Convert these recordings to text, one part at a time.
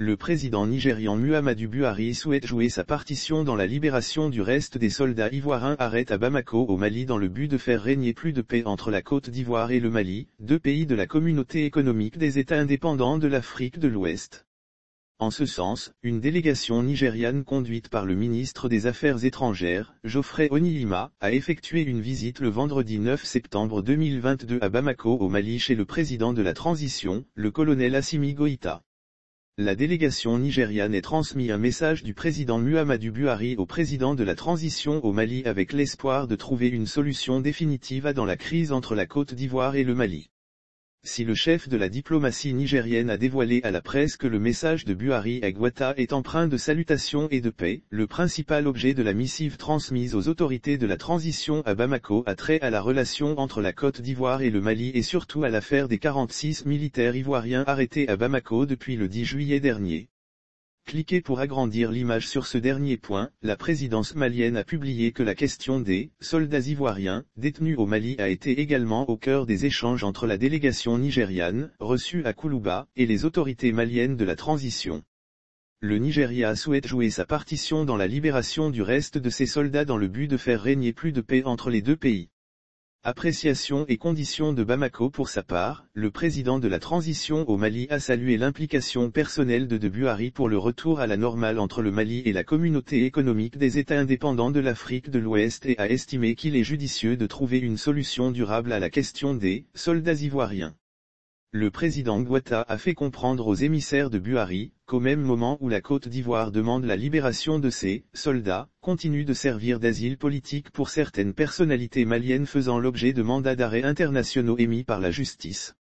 Le président nigérian Muhammadu Buhari souhaite jouer sa partition dans la libération du reste des soldats ivoiriens arrêtés à Bamako au Mali dans le but de faire régner plus de paix entre la Côte d'Ivoire et le Mali, deux pays de la communauté économique des États indépendants de l'Afrique de l'Ouest. En ce sens, une délégation nigériane conduite par le ministre des Affaires étrangères, Geoffrey Onihilma, a effectué une visite le vendredi 9 septembre 2022 à Bamako au Mali chez le président de la transition, le colonel Assimi Goïta. La délégation nigériane a transmis un message du président Muhammadu Buhari au président de la transition au Mali avec l'espoir de trouver une solution définitive dans la crise entre la Côte d'Ivoire et le Mali. Si le chef de la diplomatie nigérienne a dévoilé à la presse que le message de Buhari à Goïta est empreint de salutations et de paix, le principal objet de la missive transmise aux autorités de la transition à Bamako a trait à la relation entre la Côte d'Ivoire et le Mali et surtout à l'affaire des 46 militaires ivoiriens arrêtés à Bamako depuis le 10 juillet dernier. Cliquez pour agrandir l'image sur ce dernier point. La présidence malienne a publié que la question des soldats ivoiriens détenus au Mali a été également au cœur des échanges entre la délégation nigériane, reçue à Koulouba, et les autorités maliennes de la transition. Le Nigeria souhaite jouer sa partition dans la libération du reste de ses soldats dans le but de faire régner plus de paix entre les deux pays. Appréciation et conditions de Bamako. Pour sa part, le président de la transition au Mali a salué l'implication personnelle de Buhari pour le retour à la normale entre le Mali et la communauté économique des États indépendants de l'Afrique de l'Ouest et a estimé qu'il est judicieux de trouver une solution durable à la question des soldats ivoiriens. Le président Goïta a fait comprendre aux émissaires de Buhari qu'au même moment où la Côte d'Ivoire demande la libération de ses soldats, continue de servir d'asile politique pour certaines personnalités maliennes faisant l'objet de mandats d'arrêt internationaux émis par la justice.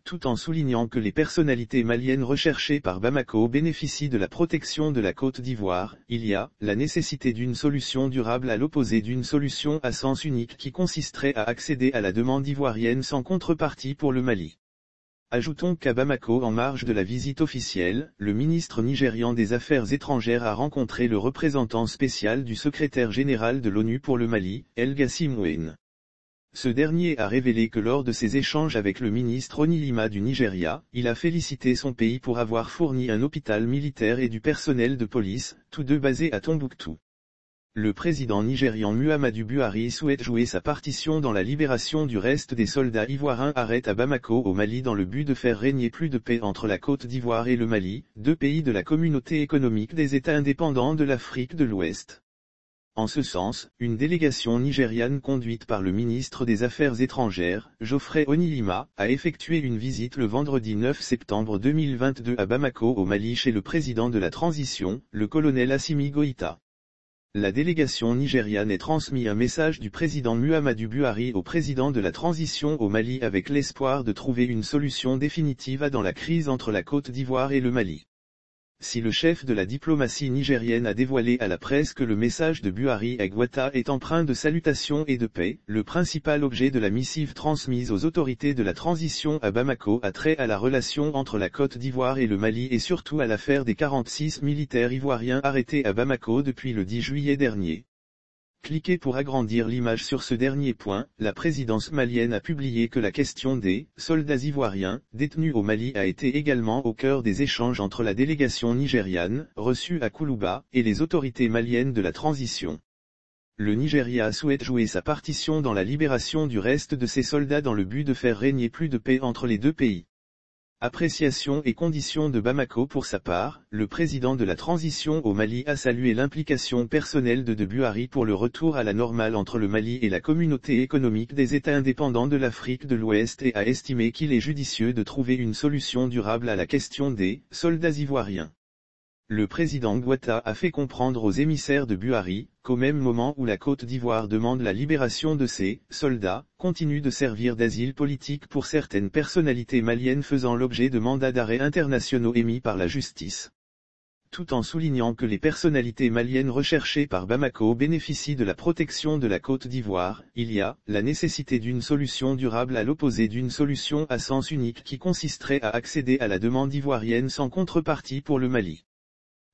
Tout en soulignant que les personnalités maliennes recherchées par Bamako bénéficient de la protection de la Côte d'Ivoire, il y a la nécessité d'une solution durable à l'opposé d'une solution à sens unique qui consisterait à accéder à la demande ivoirienne sans contrepartie pour le Mali. Ajoutons qu'à Bamako, en marge de la visite officielle, le ministre nigérian des Affaires étrangères a rencontré le représentant spécial du secrétaire général de l'ONU pour le Mali, El Gassim. Ce dernier a révélé que lors de ses échanges avec le ministre Onihilma du Nigeria, il a félicité son pays pour avoir fourni un hôpital militaire et du personnel de police, tous deux basés à Tombouctou. Le président nigérian Muhammadu Buhari souhaite jouer sa partition dans la libération du reste des soldats ivoiriens arrêtés à Bamako au Mali dans le but de faire régner plus de paix entre la Côte d'Ivoire et le Mali, deux pays de la communauté économique des États indépendants de l'Afrique de l'Ouest. En ce sens, une délégation nigériane conduite par le ministre des Affaires étrangères, Geoffrey Onihilma, a effectué une visite le vendredi 9 septembre 2022 à Bamako au Mali chez le président de la transition, le colonel Assimi Goïta. La délégation nigériane a transmis un message du président Muhammadu Buhari au président de la transition au Mali avec l'espoir de trouver une solution définitive dans la crise entre la Côte d'Ivoire et le Mali. Si le chef de la diplomatie nigérienne a dévoilé à la presse que le message de Buhari à Goïta est empreint de salutations et de paix, le principal objet de la missive transmise aux autorités de la transition à Bamako a trait à la relation entre la Côte d'Ivoire et le Mali et surtout à l'affaire des 46 militaires ivoiriens arrêtés à Bamako depuis le 10 juillet dernier. Cliquez pour agrandir l'image sur ce dernier point. La présidence malienne a publié que la question des soldats ivoiriens détenus au Mali a été également au cœur des échanges entre la délégation nigériane, reçue à Koulouba, et les autorités maliennes de la transition. Le Nigeria souhaite jouer sa partition dans la libération du reste de ses soldats dans le but de faire régner plus de paix entre les deux pays. Appréciation et conditions de Bamako. Pour sa part, le président de la transition au Mali a salué l'implication personnelle de Buhari pour le retour à la normale entre le Mali et la communauté économique des États indépendants de l'Afrique de l'Ouest et a estimé qu'il est judicieux de trouver une solution durable à la question des soldats ivoiriens. Le président Goïta a fait comprendre aux émissaires de Buhari qu'au même moment où la Côte d'Ivoire demande la libération de ses soldats, continue de servir d'asile politique pour certaines personnalités maliennes faisant l'objet de mandats d'arrêt internationaux émis par la justice. Tout en soulignant que les personnalités maliennes recherchées par Bamako bénéficient de la protection de la Côte d'Ivoire, il y a la nécessité d'une solution durable à l'opposé d'une solution à sens unique qui consisterait à accéder à la demande ivoirienne sans contrepartie pour le Mali.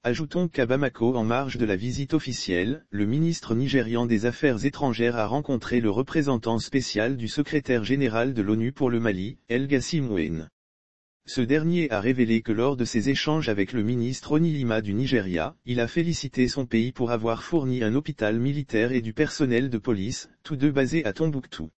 Ajoutons qu'à Bamako, en marge de la visite officielle, le ministre nigérian des Affaires étrangères a rencontré le représentant spécial du secrétaire général de l'ONU pour le Mali, El Gassim. Ce dernier a révélé que lors de ses échanges avec le ministre Onihima du Nigeria, il a félicité son pays pour avoir fourni un hôpital militaire et du personnel de police, tous deux basés à Tombouctou.